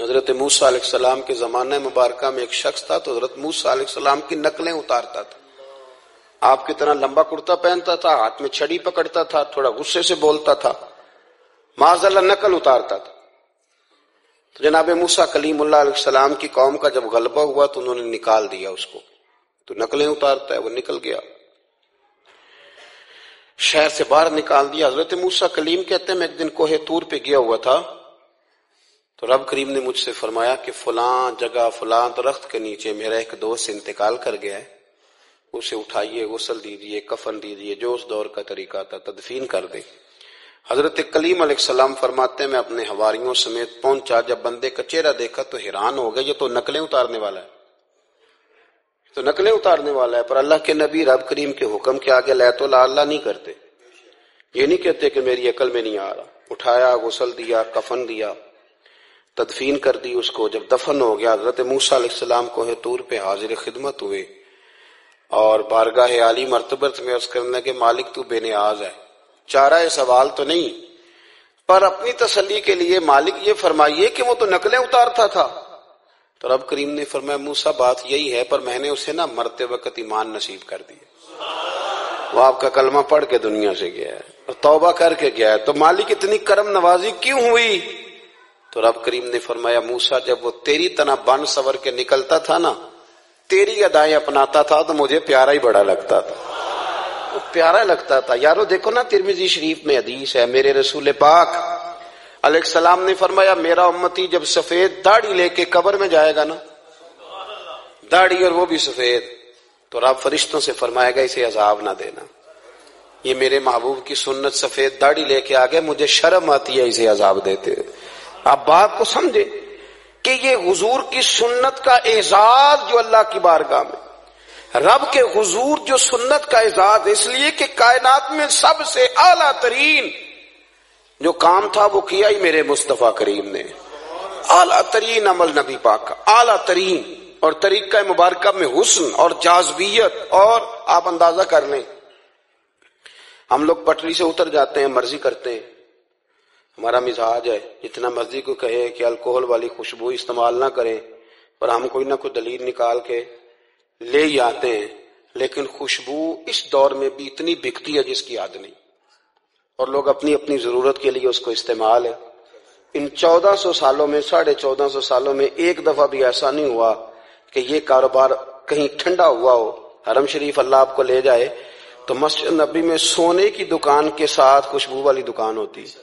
حضرت موسیٰ علیہ السلام کے زمانہ مبارکہ میں ایک شخص تھا تو حضرت موسیٰ علیہ السلام کی نقلیں اتارتا تھا. آپ کی طرح لمبا کرتا پہنتا تھا، ہاتھ میں چھڑی پکڑتا تھا، تھوڑا غصے سے بولتا تھا، معاذ اللہ نقل اتارتا تھا. تو جناب موسیٰ کلیم اللہ علیہ السلام کی قوم کا جب غلبہ ہوا تو انہوں نے نکال دیا اس کو. تو نقلیں اتارتا ہے، وہ نکل گیا، شہر سے باہر نکال دیا. حضرت موسیٰ کلیم کہتے ہیں میں ایک دن کوہ طور پہ گیا ہوا تھا تو رب کریم نے مجھ سے فرمایا کہ فلاں جگہ فلاں درخت کے نیچے میرا ایک دوست انتقال کر گیا ہے، اسے اٹھائیے، غسل دیجیے، کفن دیجیے، جو اس دور کا طریقہ تھا، تدفین کر دیں. حضرت کلیم علیہ السلام فرماتے ہیں میں اپنے حواریوں سمیت پہنچا، جب بندے کا چہرہ دیکھا تو حیران ہو گئے، یہ تو نقلیں اتارنے والا ہے، تو نقلیں اتارنے والا ہے. پر اللہ کے نبی رب کریم کے حکم کے آگے لا تو لا اللہ نہیں کرتے. یہ نہیں کہتے کہ میری عقل میں نہیں آ رہا. اٹھایا، غسل دیا، کفن دیا، تدفین کر دی اس کو. جب دفن ہو گیا حضرت موسیٰ علیہ السلام کوہ طور پہ حاضر خدمت ہوئے اور بارگاہ عالی مرتبت میں عرض کرنے کے مالک تو بے نیاز ہے، چارہ سوال تو نہیں، پر اپنی تسلی کے لیے مالک یہ فرمائیے کہ وہ تو نقلیں اتارتا تھا. تو رب کریم نے فرمایا موسیٰ بات یہی ہے، پر میں نے اسے نا مرتے وقت ایمان نصیب کر دیا. وہ آپ کا کلمہ پڑھ کے دنیا سے گیا ہے اور توبہ کر کے گیا ہے، تو مالک اتنی کرم نوازی کیوں ہوئی؟ تو رب کریم نے فرمایا موسیٰ جب وہ تیری طرح بن سور کے نکلتا تھا نا، تیری ادائیں اپناتا تھا تو مجھے پیارا ہی بڑا لگتا تھا، وہ پیارا لگتا تھا. یارو دیکھو نا ترمذی شریف میں حدیث ہے، میرے رسول پاک علیہ السلام نے فرمایا میرا امتی جب سفید داڑھی لے کے قبر میں جائے گا نا، داڑھی اور وہ بھی سفید، تو رب فرشتوں سے فرمائے گا اسے عذاب نہ دینا، یہ میرے محبوب کی سنت سفید داڑھی لے کے آگے مجھے شرم آتی ہے اسے عذاب دیتے. آپ بات کو سمجھے کہ یہ حضور کی سنت کا اعزاز جو اللہ کی بارگاہ میں، رب کے حضور جو سنت کا اعزاز اس لیے کہ کائنات میں سب سے اعلیٰ ترین جو کام تھا وہ کیا ہی میرے مصطفیٰ کریم نے. اعلیٰ ترین عمل نبی پاک کا، اعلیٰ ترین، اور طریقہ مبارکہ میں حسن اور جاذبیت. اور آپ اندازہ کر لیں ہم لوگ پٹری سے اتر جاتے ہیں، مرضی کرتے ہیں، ہمارا مزاج ہے جتنا مرضی کو کہے کہ الکوہل والی خوشبو استعمال نہ کریں، اور ہم کوئی نہ کوئی دلیل نکال کے لے ہی آتے ہیں. لیکن خوشبو اس دور میں بھی اتنی بکتی ہے جس کی حد نہیں، اور لوگ اپنی اپنی ضرورت کے لیے اس کو استعمال ہے. ان 1400 سالوں میں 1450 سالوں میں ایک دفعہ بھی ایسا نہیں ہوا کہ یہ کاروبار کہیں ٹھنڈا ہوا ہو. حرم شریف اللہ آپ کو لے جائے تو مسجد نبی میں سونے کی دکان کے ساتھ خوشبو والی دکان ہوتی ہے.